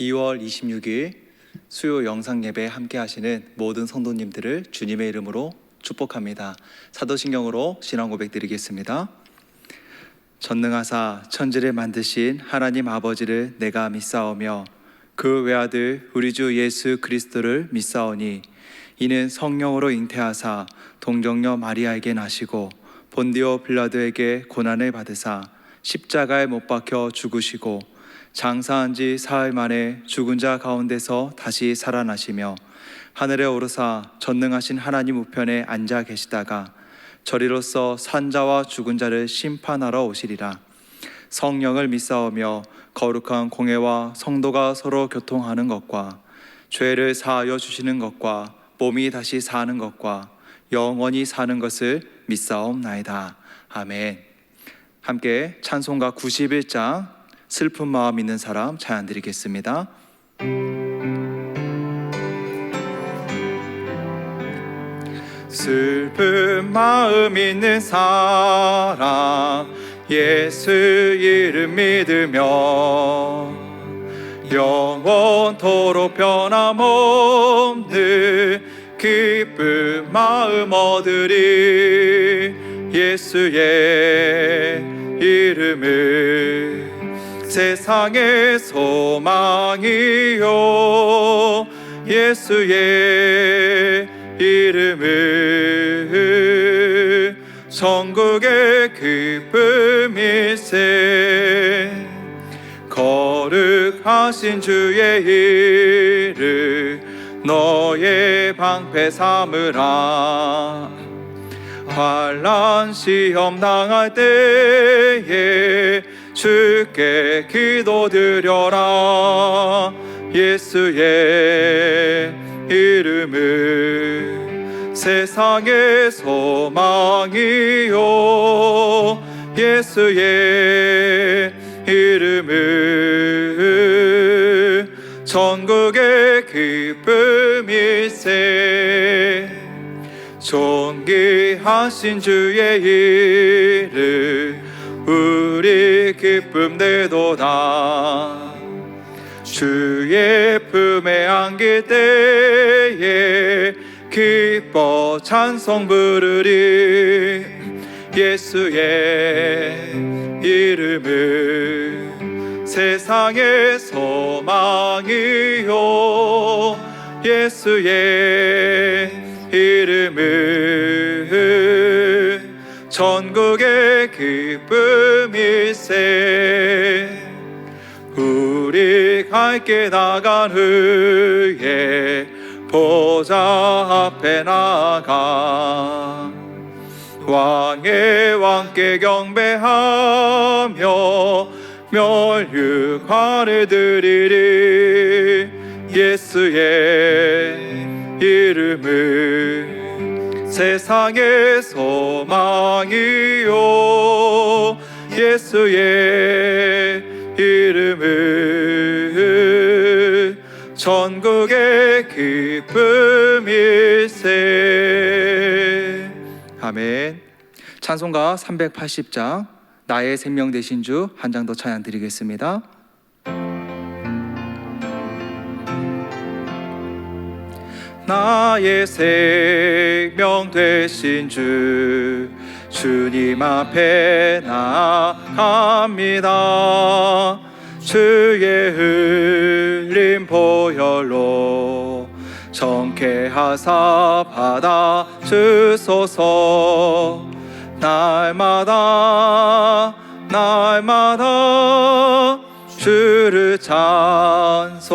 2월 26일 수요 영상 예배에 함께 하시는 모든 성도님들을 주님의 이름으로 축복합니다. 사도신경으로 신앙 고백 드리겠습니다. 전능하사 천지를 만드신 하나님 아버지를 내가 믿사오며 그 외아들 우리 주 예수 그리스도를 믿사오니 이는 성령으로 잉태하사 동정녀 마리아에게 나시고 본디오 빌라도에게 고난을 받으사 십자가에 못 박혀 죽으시고 장사한 지 사흘 만에 죽은 자 가운데서 다시 살아나시며 하늘에 오르사 전능하신 하나님 우편에 앉아 계시다가 저리로서 산자와 죽은 자를 심판하러 오시리라. 성령을 믿사오며 거룩한 공회와 성도가 서로 교통하는 것과 죄를 사하여 주시는 것과 몸이 다시 사는 것과 영원히 사는 것을 믿사옵나이다. 아멘. 함께 찬송가 91장 슬픈 마음 있는 사람 찬양 드리겠습니다. 슬픈 마음 있는 사람 예수 이름 믿으며 영원토록 변함없는 기쁜 마음 얻으리. 예수의 이름을 세상의 소망이요 예수의 이름을 천국의 기쁨일세. 거룩하신 주의 이름 너의 방패 삼으라. 환난 시험 당할 때에 주께 기도드려라. 예수의 이름을 세상의 소망이요 예수의 이름을 천국의 기쁨일세. 존귀하신 주의 이름 우리 기쁨 되도다. 주의 품에 안길 때에 기뻐 찬송 부르리. 예수의 이름을 세상의 소망이요 예수의 이름을 천국의 기쁨일세. 우리 갈 길 나간 후에 보좌 앞에 나가 왕의 왕께 경배하며 멸류관을 드리리. 예수의 이름을 세상의 소망이요 예수의 이름을 천국의 기쁨일세. 아멘. 찬송가 380장 나의 생명 되신 주 한 장 더 찬양 드리겠습니다. 나의 생명 되신 주 주님 앞에 나아갑니다. 주의 흘린 보혈로 정케하사 받아 주소서. 날마다 주를 찬송하겠네.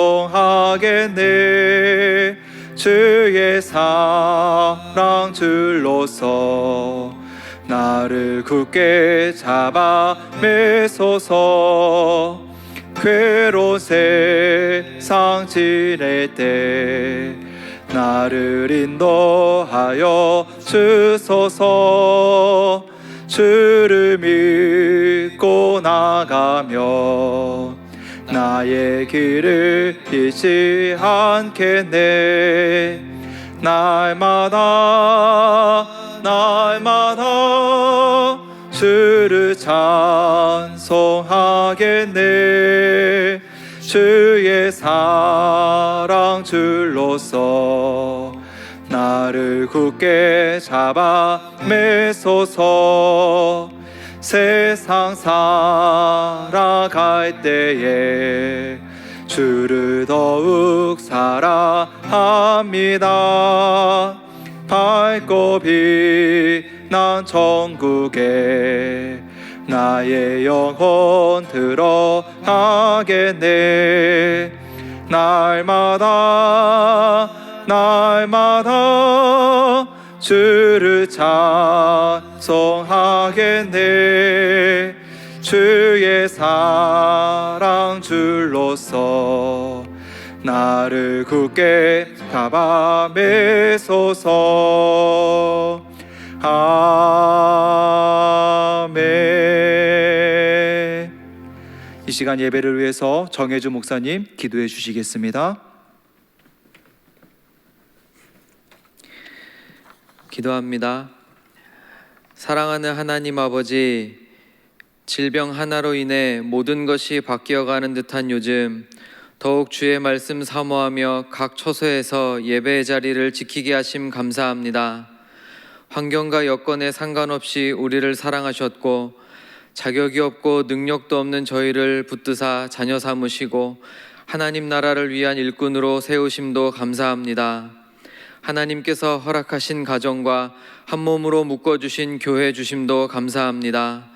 주의 사랑 줄로서 나를 굳게 잡아 매소서. 괴로운 세상 지낼 때 나를 인도하여 주소서. 주를 믿고 나가며 나의 길을 잃지 않겠네. 날마다 주를 찬송하겠네. 주의 사랑 줄로서 나를 굳게 잡아 매소서. 세상 살아갈 때에 주를 더욱 사랑합니다. 밝고 빛난 천국에 나의 영혼 들어가겠네. 날마다 주를 찬송하겠네. 주의 사랑 줄로서 나를 굳게 잡아 매소서. 아멘. 이 시간 예배를 위해서 정혜주 목사님 기도해 주시겠습니다. 기도합니다. 사랑하는 하나님 아버지, 질병 하나로 인해 모든 것이 바뀌어가는 듯한 요즘, 더욱 주의 말씀 사모하며 각 처소에서 예배의 자리를 지키게 하심 감사합니다. 환경과 여건에 상관없이 우리를 사랑하셨고 자격이 없고 능력도 없는 저희를 붙드사 자녀 삼으시고 하나님 나라를 위한 일꾼으로 세우심도 감사합니다. 하나님께서 허락하신 가정과 한 몸으로 묶어주신 교회 주심도 감사합니다.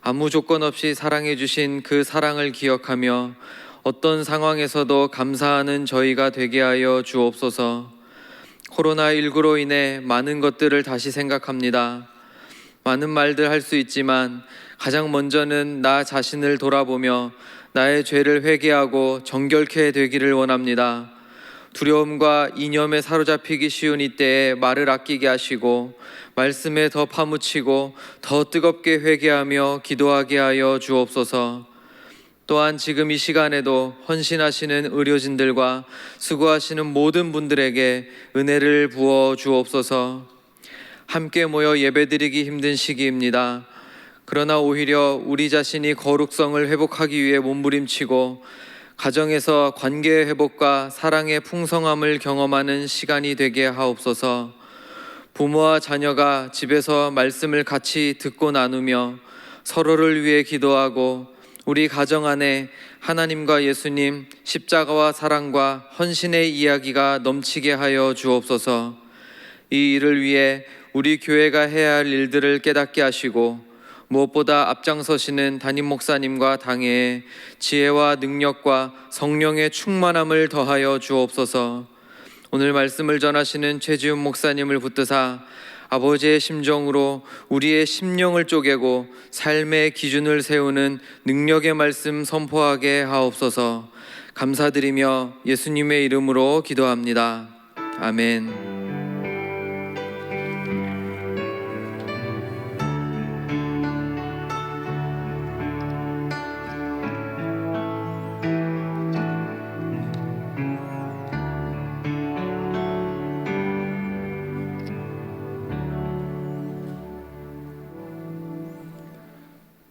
아무 조건 없이 사랑해 주신 그 사랑을 기억하며 어떤 상황에서도 감사하는 저희가 되게 하여 주옵소서. 코로나19로 인해 많은 것들을 다시 생각합니다. 많은 말들 할 수 있지만 가장 먼저는 나 자신을 돌아보며 나의 죄를 회개하고 정결케 되기를 원합니다. 두려움과 이념에 사로잡히기 쉬운 이때에 말을 아끼게 하시고 말씀에 더 파묻히고 더 뜨겁게 회개하며 기도하게 하여 주옵소서. 또한 지금 이 시간에도 헌신하시는 의료진들과 수고하시는 모든 분들에게 은혜를 부어 주옵소서. 함께 모여 예배드리기 힘든 시기입니다. 그러나 오히려 우리 자신이 거룩성을 회복하기 위해 몸부림치고 가정에서 관계의 회복과 사랑의 풍성함을 경험하는 시간이 되게 하옵소서. 부모와 자녀가 집에서 말씀을 같이 듣고 나누며 서로를 위해 기도하고 우리 가정 안에 하나님과 예수님, 십자가와 사랑과 헌신의 이야기가 넘치게 하여 주옵소서. 이 일을 위해 우리 교회가 해야 할 일들을 깨닫게 하시고 무엇보다 앞장서시는 담임 목사님과 당회에 지혜와 능력과 성령의 충만함을 더하여 주옵소서. 오늘 말씀을 전하시는 최지훈 목사님을 붙드사 아버지의 심정으로 우리의 심령을 쪼개고 삶의 기준을 세우는 능력의 말씀 선포하게 하옵소서. 감사드리며 예수님의 이름으로 기도합니다. 아멘.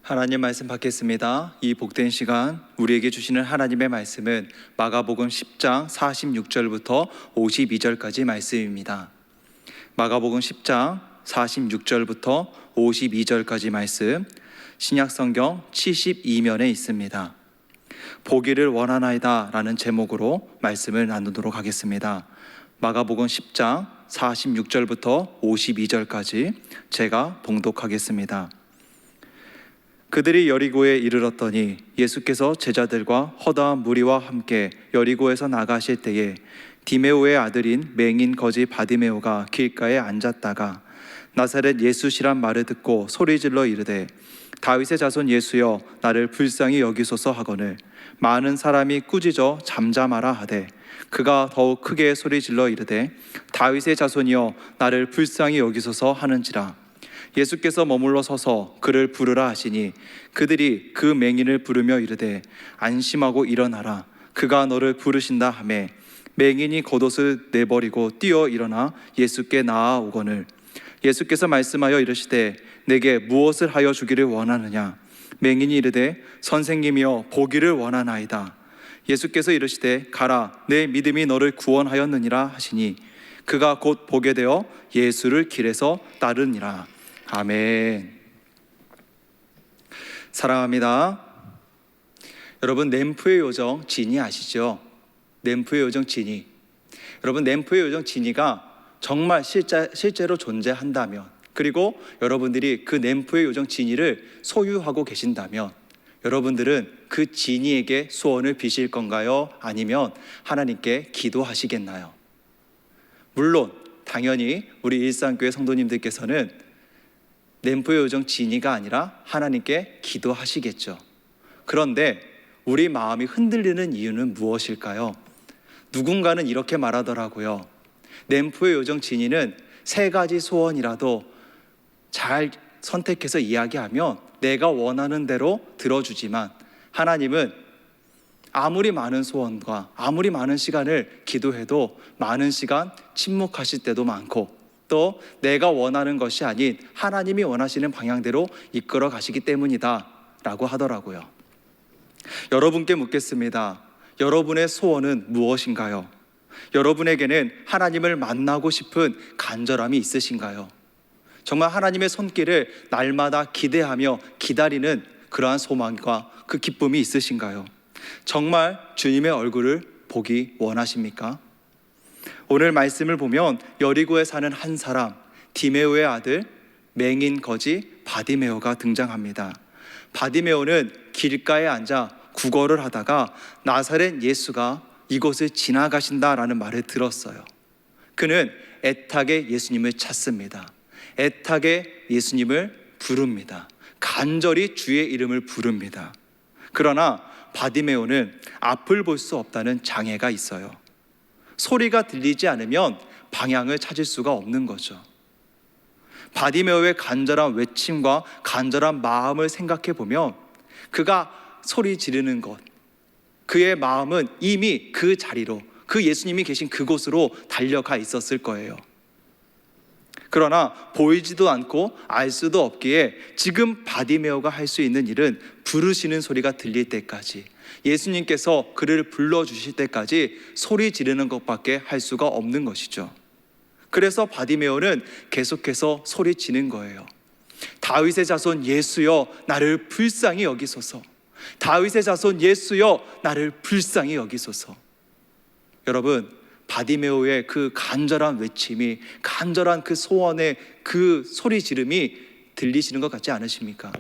하나님 말씀 받겠습니다. 이 복된 시간 우리에게 주시는 하나님의 말씀은 마가복음 10장 46절부터 52절까지 말씀입니다. 마가복음 10장 46절부터 52절까지 말씀, 신약성경 72면에 있습니다. 보기를 원하나이다 라는 제목으로 말씀을 나누도록 하겠습니다. 마가복음 10장 46절부터 52절까지 제가 봉독하겠습니다. 그들이 여리고에 이르렀더니 예수께서 제자들과 허다한 무리와 함께 여리고에서 나가실 때에 디메오의 아들인 맹인 거지 바디메오가 길가에 앉았다가 나사렛 예수시란 말을 듣고 소리질러 이르되 다윗의 자손 예수여 나를 불쌍히 여기소서 하거늘 많은 사람이 꾸짖어 잠잠하라 하되 그가 더욱 크게 소리질러 이르되 다윗의 자손이여 나를 불쌍히 여기소서 하는지라. 예수께서 머물러 서서 그를 부르라 하시니 그들이 그 맹인을 부르며 이르되 안심하고 일어나라 그가 너를 부르신다 하매 맹인이 겉옷을 내버리고 뛰어 일어나 예수께 나아오거늘 예수께서 말씀하여 이르시되 내게 무엇을 하여 주기를 원하느냐. 맹인이 이르되 선생님이여 보기를 원하나이다. 예수께서 이르시되 가라 내 믿음이 너를 구원하였느니라 하시니 그가 곧 보게 되어 예수를 길에서 따르니라. 아멘. 사랑합니다. 여러분, 램프의 요정 지니 아시죠? 램프의 요정 지니. 여러분, 램프의 요정 지니가 정말 실제로 존재한다면, 그리고 여러분들이 그 램프의 요정 지니를 소유하고 계신다면 여러분들은 그 지니에게 소원을 비실 건가요? 아니면 하나님께 기도하시겠나요? 물론 당연히 우리 일산교회 성도님들께서는 램프의 요정 지니가 아니라 하나님께 기도하시겠죠. 그런데 우리 마음이 흔들리는 이유는 무엇일까요? 누군가는 이렇게 말하더라고요. 램프의 요정 지니는 3가지 소원이라도 잘 선택해서 이야기하면 내가 원하는 대로 들어주지만 하나님은 아무리 많은 소원과 아무리 많은 시간을 기도해도 많은 시간 침묵하실 때도 많고, 또 내가 원하는 것이 아닌 하나님이 원하시는 방향대로 이끌어 가시기 때문이다 라고 하더라고요. 여러분께 묻겠습니다. 여러분의 소원은 무엇인가요? 여러분에게는 하나님을 만나고 싶은 간절함이 있으신가요? 정말 하나님의 손길을 날마다 기대하며 기다리는 그러한 소망과 그 기쁨이 있으신가요? 정말 주님의 얼굴을 보기 원하십니까? 오늘 말씀을 보면 여리고에 사는 한 사람, 디메오의 아들 맹인 거지 바디메오가 등장합니다. 바디메오는 길가에 앉아 구걸을 하다가 나사렛 예수가 이곳을 지나가신다라는 말을 들었어요. 그는 애타게 예수님을 찾습니다. 애타게 예수님을 부릅니다. 간절히 주의 이름을 부릅니다. 그러나 바디메오는 앞을 볼 수 없다는 장애가 있어요. 소리가 들리지 않으면 방향을 찾을 수가 없는 거죠. 바디메오의 간절한 외침과 간절한 마음을 생각해 보면 그가 소리 지르는 것, 그의 마음은 이미 그 자리로, 그 예수님이 계신 그곳으로 달려가 있었을 거예요. 그러나 보이지도 않고 알 수도 없기에 지금 바디메오가 할 수 있는 일은 부르시는 소리가 들릴 때까지, 예수님께서 그를 불러주실 때까지 소리 지르는 것밖에 할 수가 없는 것이죠. 그래서 바디메오는 계속해서 소리치는 거예요. 다윗의 자손 예수여 나를 불쌍히 여기소서. 다윗의 자손 예수여 나를 불쌍히 여기소서. 여러분, 바디메오의 그 간절한 외침이, 간절한 그 소원의 그 소리 지름이 들리시는 것 같지 않으십니까?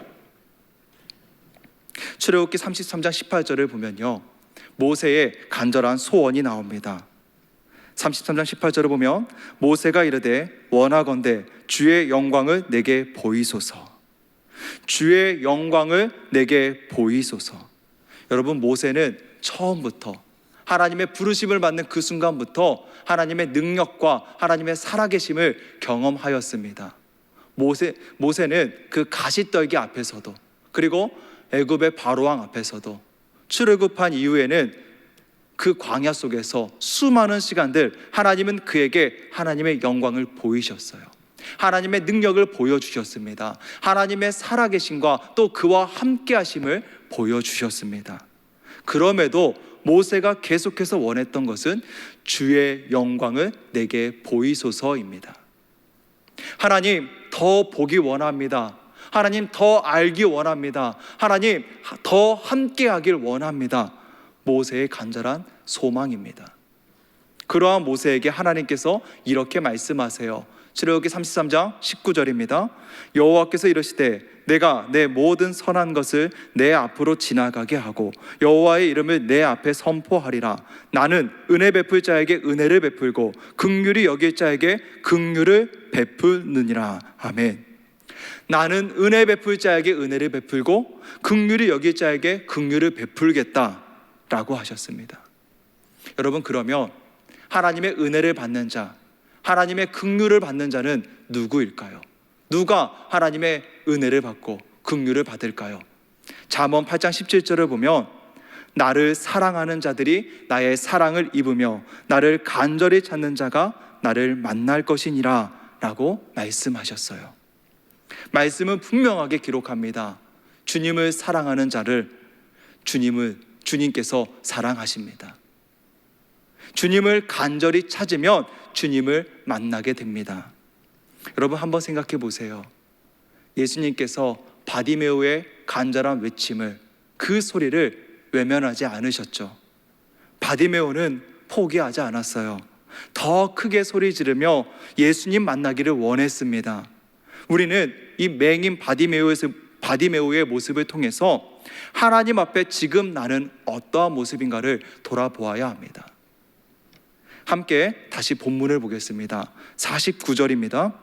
출애굽기 33장 18절을 보면요, 모세의 간절한 소원이 나옵니다. 33장 18절을 보면 모세가 이르되 원하건대 주의 영광을 내게 보이소서. 주의 영광을 내게 보이소서. 여러분, 모세는 처음부터 하나님의 부르심을 받는 그 순간부터 하나님의 능력과 하나님의 살아계심을 경험하였습니다. 모세는 그 가시떨기 앞에서도, 그리고 애굽의 바로왕 앞에서도, 출애굽한 이후에는 그 광야 속에서 수많은 시간들 하나님은 그에게 하나님의 영광을 보이셨어요. 하나님의 능력을 보여주셨습니다. 하나님의 살아계심과 또 그와 함께 하심을 보여주셨습니다. 그럼에도 모세가 계속해서 원했던 것은 주의 영광을 내게 보이소서입니다. 하나님, 더 보기 원합니다. 하나님, 더 알기 원합니다. 하나님, 더 함께하길 원합니다. 모세의 간절한 소망입니다. 그러한 모세에게 하나님께서 이렇게 말씀하세요. 출애굽기 33장 19절입니다. 여호와께서 이르시되 내가 내 모든 선한 것을 내 앞으로 지나가게 하고 여호와의 이름을 내 앞에 선포하리라. 나는 은혜 베풀 자에게 은혜를 베풀고 긍휼히 여길 자에게 긍휼을 베푸느니라. 아멘. 나는 은혜 베풀 자에게 은혜를 베풀고 긍휼히 여길 자에게 긍휼을 베풀겠다라고 하셨습니다. 여러분, 그러면 하나님의 은혜를 받는 자, 하나님의 긍휼을 받는 자는 누구일까요? 누가 하나님의 은혜를 받고 긍휼을 받을까요? 잠언 8장 17절을 보면 나를 사랑하는 자들이 나의 사랑을 입으며 나를 간절히 찾는 자가 나를 만날 것이니라 라고 말씀하셨어요. 말씀은 분명하게 기록합니다. 주님을 사랑하는 자를 주님을 주님께서 사랑하십니다. 주님을 간절히 찾으면 주님을 만나게 됩니다. 여러분 한번 생각해 보세요. 예수님께서 바디메오의 간절한 외침을, 그 소리를 외면하지 않으셨죠. 바디메오는 포기하지 않았어요. 더 크게 소리 지르며 예수님 만나기를 원했습니다. 우리는 이 맹인 바디메오의 모습을 통해서 하나님 앞에 지금 나는 어떠한 모습인가를 돌아보아야 합니다. 함께 다시 본문을 보겠습니다. 49절입니다.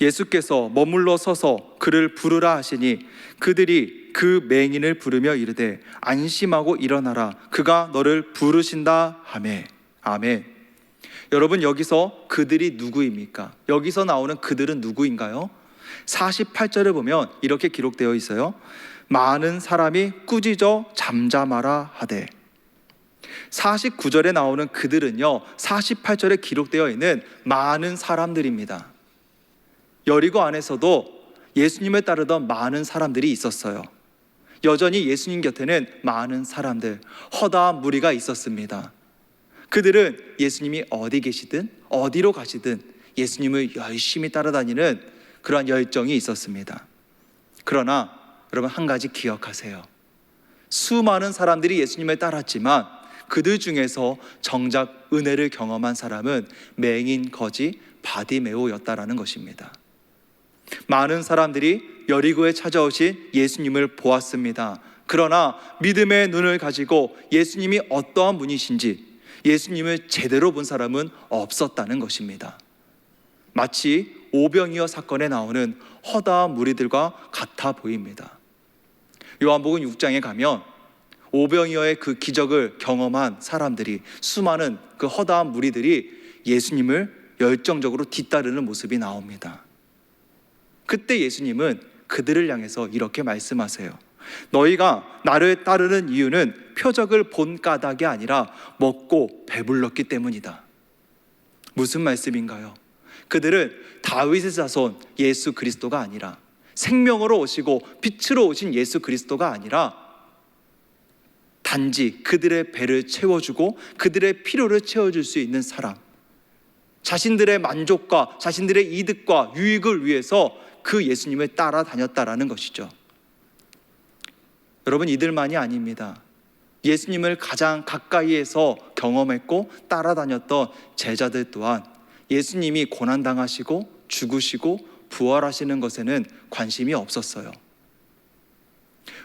예수께서 머물러 서서 그를 부르라 하시니 그들이 그 맹인을 부르며 이르되 안심하고 일어나라, 그가 너를 부르신다 하매. 아멘. 여러분, 여기서 그들이 누구입니까? 여기서 나오는 그들은 누구인가요? 48절을 보면 이렇게 기록되어 있어요. 많은 사람이 꾸짖어 잠잠하라 하되. 49절에 나오는 그들은요, 48절에 기록되어 있는 많은 사람들입니다. 여리고 안에서도 예수님을 따르던 많은 사람들이 있었어요. 여전히 예수님 곁에는 많은 사람들, 허다한 무리가 있었습니다. 그들은 예수님이 어디 계시든 어디로 가시든 예수님을 열심히 따라다니는 그러한 열정이 있었습니다. 그러나 여러분, 한 가지 기억하세요. 수많은 사람들이 예수님을 따랐지만 그들 중에서 정작 은혜를 경험한 사람은 맹인 거지 바디메오였다라는 것입니다. 많은 사람들이 여리고에 찾아오신 예수님을 보았습니다. 그러나 믿음의 눈을 가지고 예수님이 어떠한 분이신지 예수님을 제대로 본 사람은 없었다는 것입니다. 마치 오병이어 사건에 나오는 허다한 무리들과 같아 보입니다. 요한복음 6장에 가면 오병이어의 그 기적을 경험한 사람들이, 수많은 그 허다한 무리들이 예수님을 열정적으로 뒤따르는 모습이 나옵니다. 그때 예수님은 그들을 향해서 이렇게 말씀하세요. 너희가 나를 따르는 이유는 표적을 본 까닭이 아니라 먹고 배불렀기 때문이다. 무슨 말씀인가요? 그들은 다윗의 자손 예수 그리스도가 아니라, 생명으로 오시고 빛으로 오신 예수 그리스도가 아니라 단지 그들의 배를 채워주고 그들의 필요를 채워줄 수 있는 사람, 자신들의 만족과 자신들의 이득과 유익을 위해서 그 예수님을 따라다녔다라는 것이죠. 여러분, 이들만이 아닙니다. 예수님을 가장 가까이에서 경험했고 따라다녔던 제자들 또한 예수님이 고난당하시고 죽으시고 부활하시는 것에는 관심이 없었어요.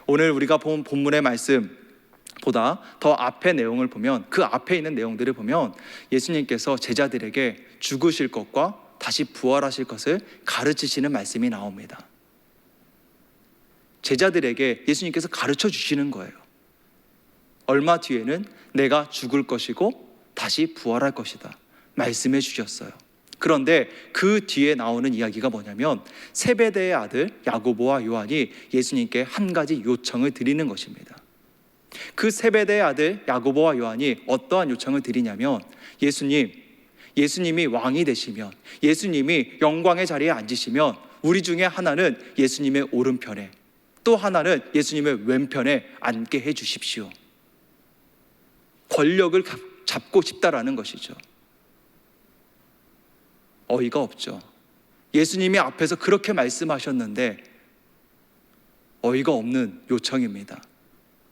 오늘 우리가 본 본문의 말씀보다 더 앞의 내용을 보면, 그 앞에 있는 내용들을 보면 예수님께서 제자들에게 죽으실 것과 다시 부활하실 것을 가르치시는 말씀이 나옵니다. 제자들에게 예수님께서 가르쳐 주시는 거예요. 얼마 뒤에는 내가 죽을 것이고 다시 부활할 것이다 말씀해 주셨어요. 그런데 그 뒤에 나오는 이야기가 뭐냐면 세베대의 아들 야고보와 요한이 예수님께 한 가지 요청을 드리는 것입니다. 그 세베대의 아들 야고보와 요한이 어떠한 요청을 드리냐면, 예수님이 왕이 되시면, 예수님이 영광의 자리에 앉으시면 우리 중에 하나는 예수님의 오른편에, 또 하나는 예수님의 왼편에 앉게 해 주십시오. 권력을 잡고 싶다라는 것이죠. 어이가 없죠. 예수님이 앞에서 그렇게 말씀하셨는데 어이가 없는 요청입니다.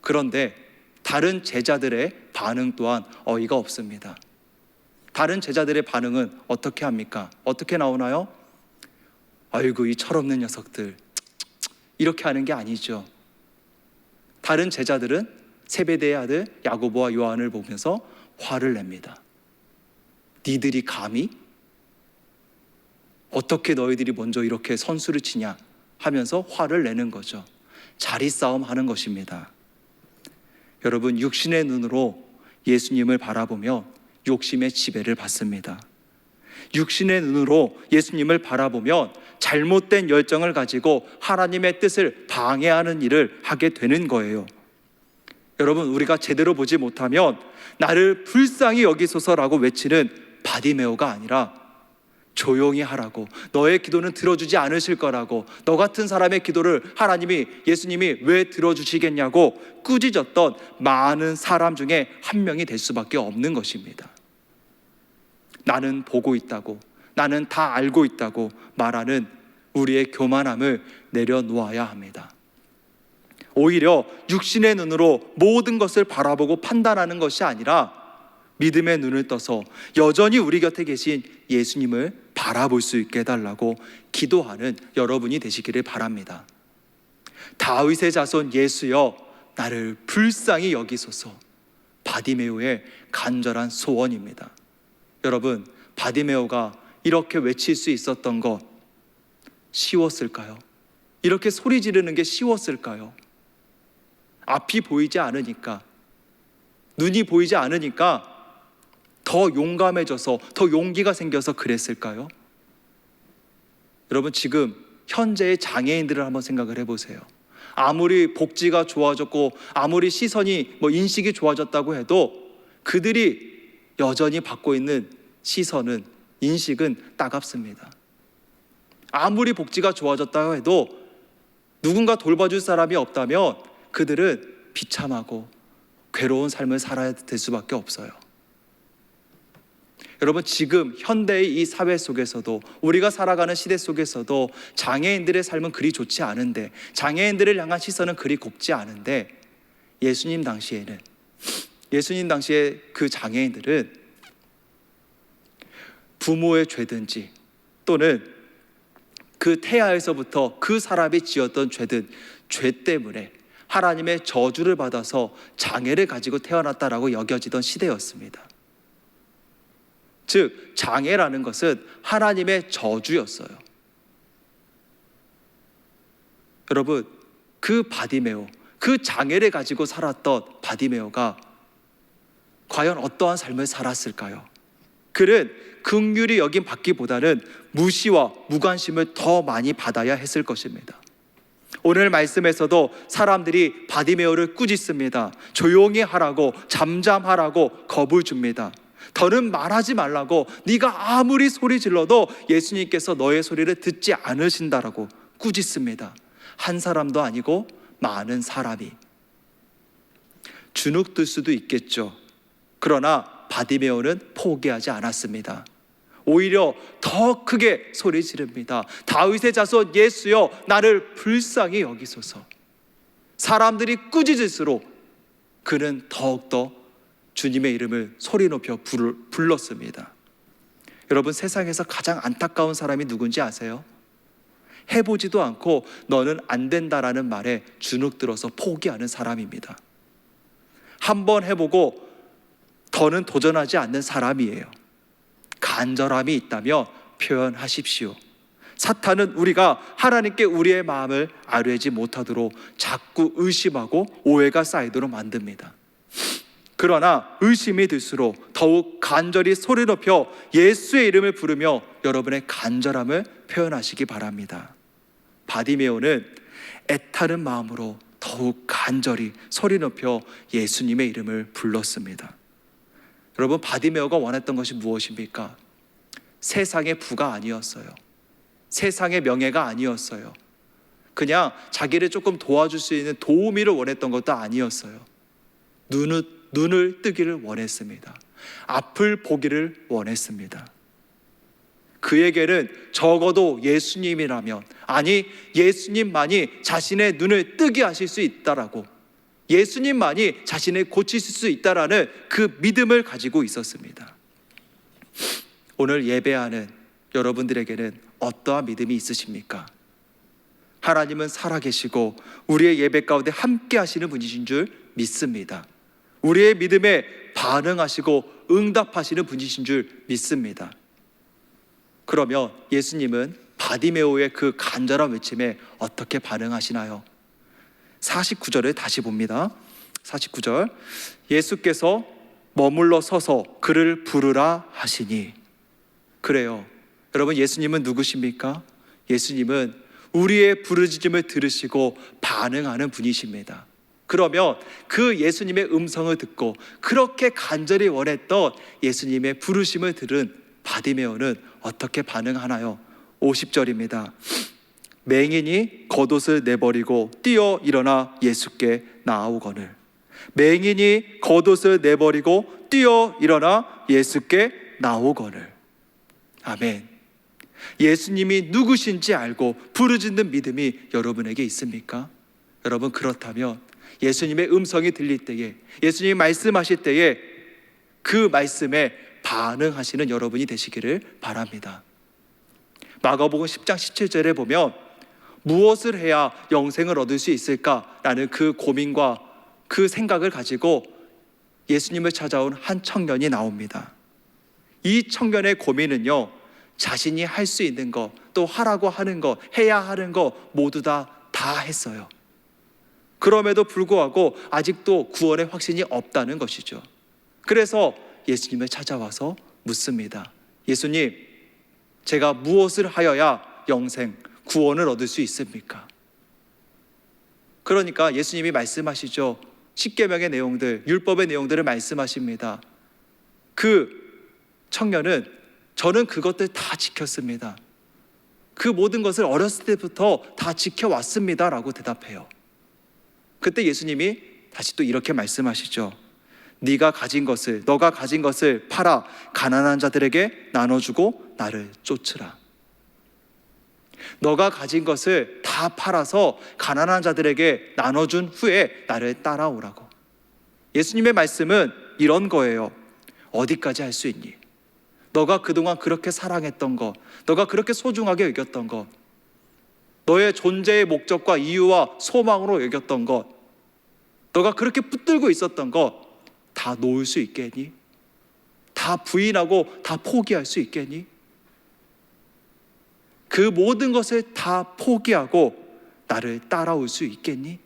그런데 다른 제자들의 반응 또한 어이가 없습니다. 다른 제자들의 반응은 어떻게 합니까? 어떻게 나오나요? 아이고, 이 철없는 녀석들, 이렇게 하는 게 아니죠. 다른 제자들은 세베대의 아들 야고보와 요한을 보면서 화를 냅니다. 니들이 감히? 어떻게 너희들이 먼저 이렇게 선수를 치냐 하면서 화를 내는 거죠. 자리 싸움 하는 것입니다. 여러분, 육신의 눈으로 예수님을 바라보며 욕심의 지배를 받습니다. 육신의 눈으로 예수님을 바라보면 잘못된 열정을 가지고 하나님의 뜻을 방해하는 일을 하게 되는 거예요. 여러분, 우리가 제대로 보지 못하면 나를 불쌍히 여기소서라고 외치는 바디메오가 아니라 조용히 하라고, 너의 기도는 들어주지 않으실 거라고, 너 같은 사람의 기도를 예수님이 왜 들어주시겠냐고 꾸짖었던 많은 사람 중에 한 명이 될 수밖에 없는 것입니다. 나는 보고 있다고, 나는 다 알고 있다고 말하는 우리의 교만함을 내려놓아야 합니다. 오히려 육신의 눈으로 모든 것을 바라보고 판단하는 것이 아니라 믿음의 눈을 떠서 여전히 우리 곁에 계신 예수님을 바라볼 수 있게 해달라고 기도하는 여러분이 되시기를 바랍니다. 다윗의 자손 예수여, 나를 불쌍히 여기소서. 바디메오의 간절한 소원입니다. 여러분, 바디메오가 이렇게 외칠 수 있었던 것 쉬웠을까요? 이렇게 소리 지르는 게 쉬웠을까요? 앞이 보이지 않으니까, 눈이 보이지 않으니까 더 용감해져서, 더 용기가 생겨서 그랬을까요? 여러분, 지금 현재의 장애인들을 한번 생각을 해보세요. 아무리 복지가 좋아졌고 아무리 시선이 인식이 좋아졌다고 해도 그들이 여전히 받고 있는 시선은, 인식은 따갑습니다. 아무리 복지가 좋아졌다고 해도 누군가 돌봐줄 사람이 없다면 그들은 비참하고 괴로운 삶을 살아야 될 수밖에 없어요. 여러분, 지금 현대의 이 사회 속에서도, 우리가 살아가는 시대 속에서도 장애인들의 삶은 그리 좋지 않은데, 장애인들을 향한 시선은 그리 곱지 않은데, 예수님 당시에 그 장애인들은 부모의 죄든지 또는 그 태아에서부터 그 사람이 지었던 죄 때문에 하나님의 저주를 받아서 장애를 가지고 태어났다라고 여겨지던 시대였습니다. 즉, 장애라는 것은 하나님의 저주였어요. 여러분, 그 바디메오, 그 장애를 가지고 살았던 바디메오가 과연 어떠한 삶을 살았을까요? 그는 긍휼히 여김 받기보다는 무시와 무관심을 더 많이 받아야 했을 것입니다. 오늘 말씀에서도 사람들이 바디메오를 꾸짖습니다. 조용히 하라고, 잠잠하라고 겁을 줍니다. 더는 말하지 말라고, 네가 아무리 소리 질러도 예수님께서 너의 소리를 듣지 않으신다라고 꾸짖습니다. 한 사람도 아니고 많은 사람이. 주눅들 수도 있겠죠. 그러나 바디메오는 포기하지 않았습니다. 오히려 더 크게 소리 지릅니다. 다윗의 자손 예수여, 나를 불쌍히 여기소서. 사람들이 꾸짖을수록 그는 더욱더 주님의 이름을 소리 높여 불렀습니다. 여러분, 세상에서 가장 안타까운 사람이 누군지 아세요? 해보지도 않고 너는 안 된다라는 말에 주눅들어서 포기하는 사람입니다. 한번 해보고 더는 도전하지 않는 사람이에요. 간절함이 있다면 표현하십시오. 사탄은 우리가 하나님께 우리의 마음을 아뢰지 못하도록 자꾸 의심하고 오해가 쌓이도록 만듭니다. 그러나 의심이 들수록 더욱 간절히 소리 높여 예수의 이름을 부르며 여러분의 간절함을 표현하시기 바랍니다. 바디메오는 애타는 마음으로 더욱 간절히 소리 높여 예수님의 이름을 불렀습니다. 여러분, 바디메오가 원했던 것이 무엇입니까? 세상의 부가 아니었어요. 세상의 명예가 아니었어요. 그냥 자기를 조금 도와줄 수 있는 도우미를 원했던 것도 아니었어요. 눈을 뜨기를 원했습니다. 앞을 보기를 원했습니다. 그에게는 적어도 예수님이라면, 아니 예수님만이 자신의 눈을 뜨게 하실 수 있다라고, 예수님만이 자신을 고치실 수 있다라는 그 믿음을 가지고 있었습니다. 오늘 예배하는 여러분들에게는 어떠한 믿음이 있으십니까? 하나님은 살아계시고 우리의 예배 가운데 함께 하시는 분이신 줄 믿습니다. 우리의 믿음에 반응하시고 응답하시는 분이신 줄 믿습니다. 그러면 예수님은 바디메오의 그 간절한 외침에 어떻게 반응하시나요? 49절을 다시 봅니다. 49절, 예수께서 머물러 서서 그를 부르라 하시니. 그래요, 여러분, 예수님은 누구십니까? 예수님은 우리의 부르짖음을 들으시고 반응하는 분이십니다. 그러면 그 예수님의 음성을 듣고 그렇게 간절히 원했던 예수님의 부르심을 들은 바디메오는 어떻게 반응하나요? 50절입니다. 맹인이 겉옷을 내버리고 뛰어 일어나 예수께 나아오거늘. 맹인이 겉옷을 내버리고 뛰어 일어나 예수께 나오거늘. 아멘. 예수님이 누구신지 알고 부르짖는 믿음이 여러분에게 있습니까? 여러분, 그렇다면 예수님의 음성이 들릴 때에, 예수님이 말씀하실 때에 그 말씀에 반응하시는 여러분이 되시기를 바랍니다. 마가복음 10장 17절에 보면 무엇을 해야 영생을 얻을 수 있을까라는 그 고민과 그 생각을 가지고 예수님을 찾아온 한 청년이 나옵니다. 이 청년의 고민은요, 자신이 할 수 있는 것, 또 하라고 하는 것, 해야 하는 것 모두 다 했어요. 그럼에도 불구하고 아직도 구원의 확신이 없다는 것이죠. 그래서 예수님을 찾아와서 묻습니다. 예수님, 제가 무엇을 하여야 영생, 구원을 얻을 수 있습니까? 그러니까 예수님이 말씀하시죠. 십계명의 내용들, 율법의 내용들을 말씀하십니다. 그 청년은 저는 그것들 다 지켰습니다. 그 모든 것을 어렸을 때부터 다 지켜왔습니다 라고 대답해요. 그때 예수님이 다시 또 이렇게 말씀하시죠. 너가 가진 것을 팔아 가난한 자들에게 나눠주고 나를 쫓으라. 너가 가진 것을 다 팔아서 가난한 자들에게 나눠준 후에 나를 따라오라고. 예수님의 말씀은 이런 거예요. 어디까지 할 수 있니? 너가 그동안 그렇게 사랑했던 것, 너가 그렇게 소중하게 여겼던 것, 너의 존재의 목적과 이유와 소망으로 여겼던 것, 너가 그렇게 붙들고 있었던 것 다 놓을 수 있겠니? 다 부인하고 다 포기할 수 있겠니? 그 모든 것을 다 포기하고 나를 따라올 수 있겠니?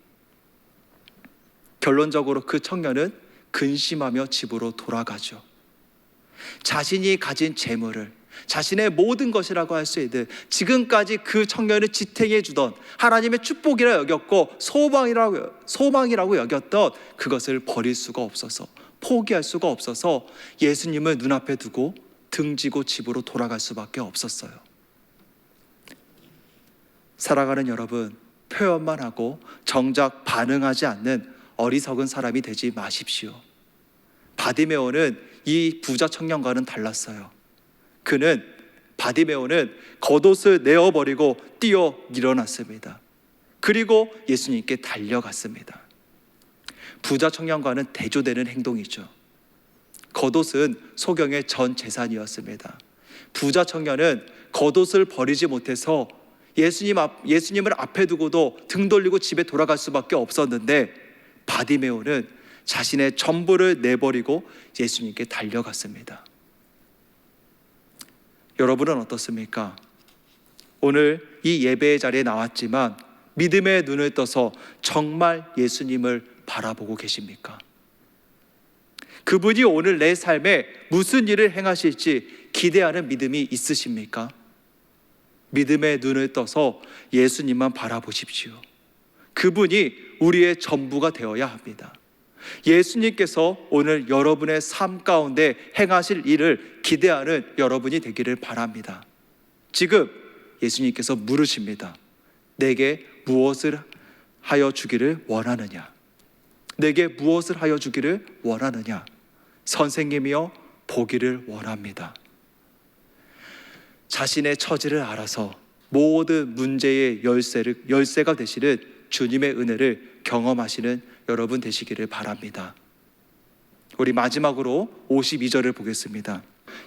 결론적으로 그 청년은 근심하며 집으로 돌아가죠. 자신이 가진 재물을, 자신의 모든 것이라고 할 수 있는, 지금까지 그 청년을 지탱해 주던 하나님의 축복이라 여겼고 소망이라고 여겼던 그것을 버릴 수가 없어서, 포기할 수가 없어서 예수님을 눈앞에 두고 등지고 집으로 돌아갈 수밖에 없었어요. 사랑하는 여러분, 표현만 하고 정작 반응하지 않는 어리석은 사람이 되지 마십시오. 바디메오는 이 부자 청년과는 달랐어요. 바디메오는 겉옷을 내어버리고 뛰어 일어났습니다. 그리고 예수님께 달려갔습니다. 부자 청년과는 대조되는 행동이죠. 겉옷은 소경의 전 재산이었습니다. 부자 청년은 겉옷을 버리지 못해서 예수님을 앞에 두고도 등 돌리고 집에 돌아갈 수밖에 없었는데, 바디메오는 자신의 전부를 내버리고 예수님께 달려갔습니다. 여러분은 어떻습니까? 오늘 이 예배의 자리에 나왔지만 믿음의 눈을 떠서 정말 예수님을 바라보고 계십니까? 그분이 오늘 내 삶에 무슨 일을 행하실지 기대하는 믿음이 있으십니까? 믿음의 눈을 떠서 예수님만 바라보십시오. 그분이 우리의 전부가 되어야 합니다. 예수님께서 오늘 여러분의 삶 가운데 행하실 일을 기대하는 여러분이 되기를 바랍니다. 지금 예수님께서 물으십니다. 내게 무엇을 하여 주기를 원하느냐? 내게 무엇을 하여 주기를 원하느냐? 선생님이여, 보기를 원합니다. 자신의 처지를 알아서 모든 문제의 열쇠가 되시는 주님의 은혜를 경험하시는 여러분 되시기를 바랍니다. 우리 마지막으로 52절을 보겠습니다.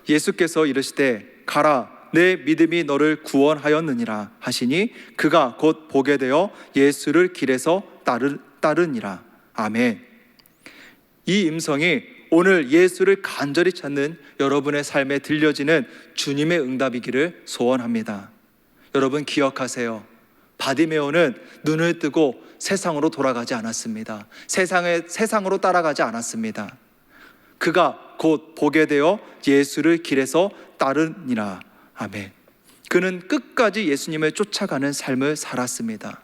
예수께서 이르시되 가라, 내 믿음이 너를 구원하였느니라 하시니 그가 곧 보게 되어 예수를 길에서 따르니라. 아멘. 이 음성이 오늘 예수를 간절히 찾는 여러분의 삶에 들려지는 주님의 응답이기를 소원합니다. 여러분 기억하세요. 바디메오는 눈을 뜨고 세상으로 돌아가지 않았습니다. 세상으로 따라가지 않았습니다. 그가 곧 보게 되어 예수를 길에서 따르니라. 아멘. 그는 끝까지 예수님을 쫓아가는 삶을 살았습니다.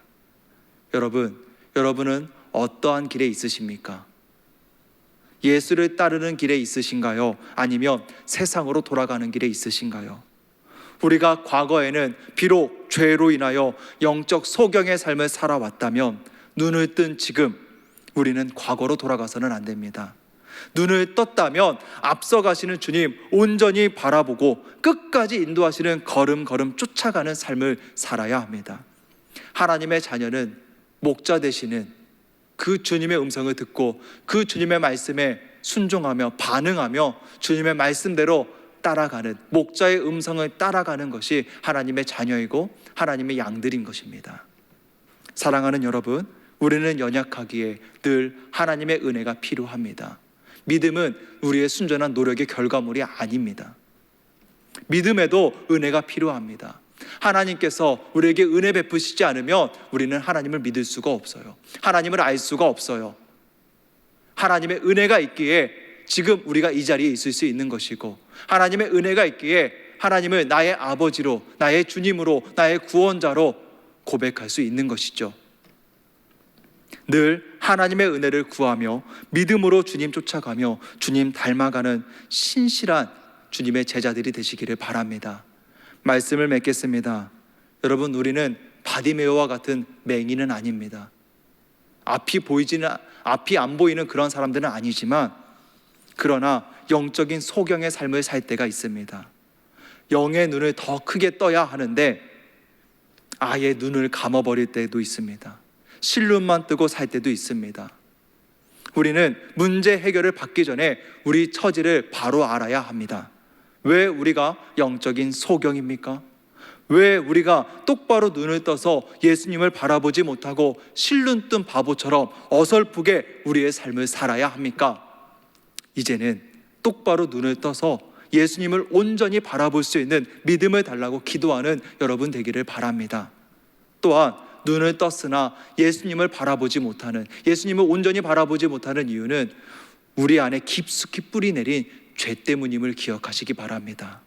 여러분은 어떠한 길에 있으십니까? 예수를 따르는 길에 있으신가요? 아니면 세상으로 돌아가는 길에 있으신가요? 우리가 과거에는 비록 죄로 인하여 영적 소경의 삶을 살아왔다면 눈을 뜬 지금 우리는 과거로 돌아가서는 안 됩니다. 눈을 떴다면 앞서가시는 주님 온전히 바라보고 끝까지 인도하시는 걸음걸음 쫓아가는 삶을 살아야 합니다. 하나님의 자녀는 목자 되시는 그 주님의 음성을 듣고 그 주님의 말씀에 순종하며 반응하며 주님의 말씀대로 따라가는, 목자의 음성을 따라가는 것이 하나님의 자녀이고 하나님의 양들인 것입니다. 사랑하는 여러분, 우리는 연약하기에 늘 하나님의 은혜가 필요합니다. 믿음은 우리의 순전한 노력의 결과물이 아닙니다. 믿음에도 은혜가 필요합니다. 하나님께서 우리에게 은혜 베푸시지 않으면 우리는 하나님을 믿을 수가 없어요. 하나님을 알 수가 없어요. 하나님의 은혜가 있기에 지금 우리가 이 자리에 있을 수 있는 것이고, 하나님의 은혜가 있기에 하나님을 나의 아버지로, 나의 주님으로, 나의 구원자로 고백할 수 있는 것이죠. 늘 하나님의 은혜를 구하며 믿음으로 주님 쫓아가며 주님 닮아가는 신실한 주님의 제자들이 되시기를 바랍니다. 말씀을 맺겠습니다. 여러분, 우리는 바디메오와 같은 맹인은 아닙니다. 앞이 안 보이는 그런 사람들은 아니지만, 그러나 영적인 소경의 삶을 살 때가 있습니다. 영의 눈을 더 크게 떠야 하는데 아예 눈을 감아버릴 때도 있습니다. 실눈만 뜨고 살 때도 있습니다. 우리는 문제 해결을 받기 전에 우리 처지를 바로 알아야 합니다. 왜 우리가 영적인 소경입니까? 왜 우리가 똑바로 눈을 떠서 예수님을 바라보지 못하고 실눈 뜬 바보처럼 어설프게 우리의 삶을 살아야 합니까? 이제는 똑바로 눈을 떠서 예수님을 온전히 바라볼 수 있는 믿음을 달라고 기도하는 여러분 되기를 바랍니다. 또한 눈을 떴으나 예수님을 바라보지 못하는, 예수님을 온전히 바라보지 못하는 이유는 우리 안에 깊숙이 뿌리 내린 죄 때문임을 기억하시기 바랍니다.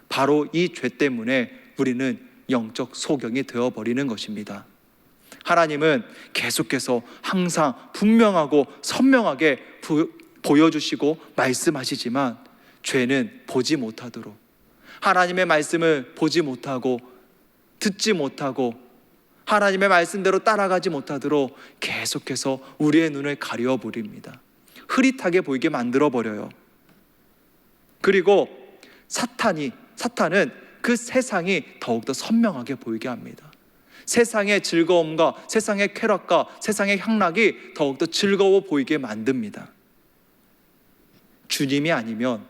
바로 이 죄 때문에 우리는 영적 소경이 되어버리는 것입니다. 하나님은 계속해서 항상 분명하고 선명하게 보여주시고 말씀하시지만 죄는 보지 못하도록, 하나님의 말씀을 보지 못하고 듣지 못하고 하나님의 말씀대로 따라가지 못하도록 계속해서 우리의 눈을 가려버립니다. 흐릿하게 보이게 만들어버려요. 그리고 사탄은 그 세상이 더욱더 선명하게 보이게 합니다. 세상의 즐거움과 세상의 쾌락과 세상의 향락이 더욱더 즐거워 보이게 만듭니다. 주님이 아니면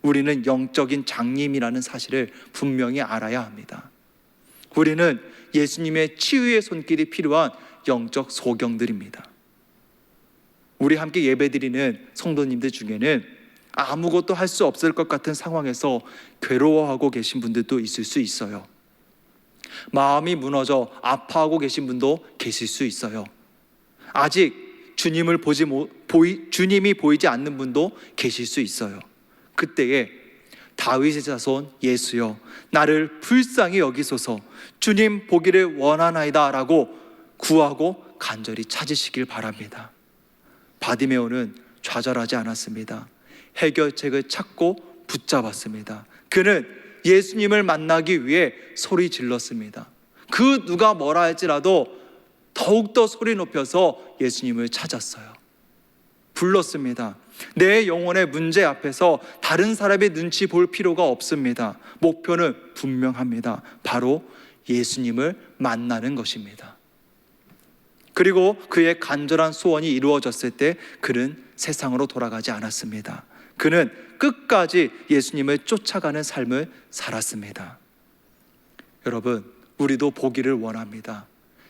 우리는 영적인 장님이라는 사실을 분명히 알아야 합니다. 우리는 예수님의 치유의 손길이 필요한 영적 소경들입니다. 우리 함께 예배드리는 성도님들 중에는 아무것도 할 수 없을 것 같은 상황에서 괴로워하고 계신 분들도 있을 수 있어요. 마음이 무너져 아파하고 계신 분도 계실 수 있어요. 아직 주님이 보이지 않는 분도 계실 수 있어요. 그때에 다윗의 자손 예수여, 나를 불쌍히 여기소서, 주님 보기를 원하나이다 라고 구하고 간절히 찾으시길 바랍니다. 바디메오는 좌절하지 않았습니다. 해결책을 찾고 붙잡았습니다. 그는 예수님을 만나기 위해 소리 질렀습니다. 그 누가 뭐라 할지라도 더욱더 소리 높여서 예수님을 찾았어요. 불렀습니다. 내 영혼의 문제 앞에서 다른 사람의 눈치 볼 필요가 없습니다. 목표는 분명합니다. 바로 예수님을 만나는 것입니다. 그리고 그의 간절한 소원이 이루어졌을 때 그는 세상으로 돌아가지 않았습니다. 그는 끝까지 예수님을 쫓아가는 삶을 살았습니다. 여러분, 우리도 보기를 원합니다.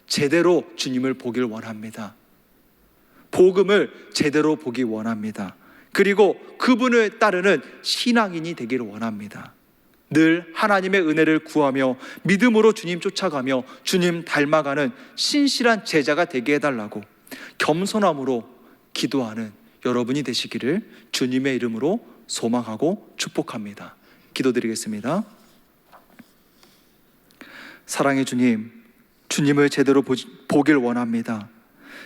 제대로 주님을 보길 원합니다. 복음을 제대로 보기 원합니다. 그리고 그분을 따르는 신앙인이 되기를 원합니다. 늘 하나님의 은혜를 구하며 믿음으로 주님 쫓아가며 주님 닮아가는 신실한 제자가 되게 해달라고 겸손함으로 기도하는 여러분이 되시기를 주님의 이름으로 소망하고 축복합니다. 기도드리겠습니다. 사랑의 주님, 주님을 제대로 보길 원합니다.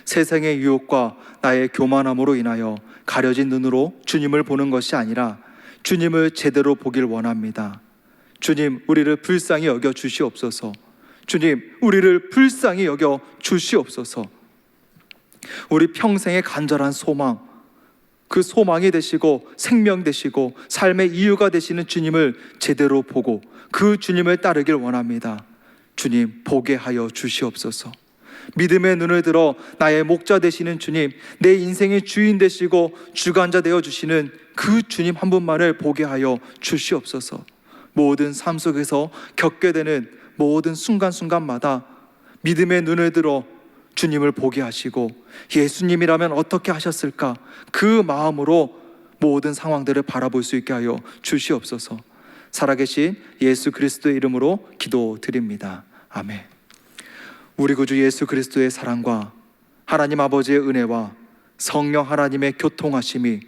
세상의 유혹과 나의 교만함으로 인하여 가려진 눈으로 주님을 보는 것이 아니라 주님을 제대로 보길 원합니다. 주님, 우리를 불쌍히 여겨 주시옵소서. 주님, 우리를 불쌍히 여겨 주시옵소서. 우리 평생의 간절한 소망, 그 소망이 되시고 생명 되시고 삶의 이유가 되시는 주님을 제대로 보고 그 주님을 따르길 원합니다. 주님, 보게 하여 주시옵소서. 믿음의 눈을 들어 나의 목자 되시는 주님, 내 인생의 주인 되시고 주관자 되어 주시는 그 주님 한 분만을 보게 하여 주시옵소서. 모든 삶 속에서 겪게 되는 모든 순간순간마다 믿음의 눈을 들어 주님을 보게 하시고, 예수님이라면 어떻게 하셨을까, 그 마음으로 모든 상황들을 바라볼 수 있게 하여 주시옵소서. 살아계신 예수 그리스도의 이름으로 기도드립니다. 아멘. 우리 구주 예수 그리스도의 사랑과 하나님 아버지의 은혜와 성령 하나님의 교통하심이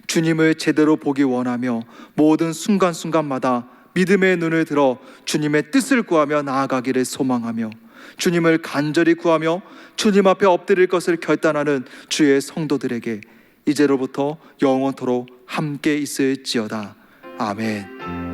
주님을 제대로 보기 원하며 모든 순간순간마다 믿음의 눈을 들어 주님의 뜻을 구하며 나아가기를 소망하며 주님을 간절히 구하며 주님 앞에 엎드릴 것을 결단하는 주의 성도들에게 이제로부터 영원토록 함께 있을지어다. 아멘.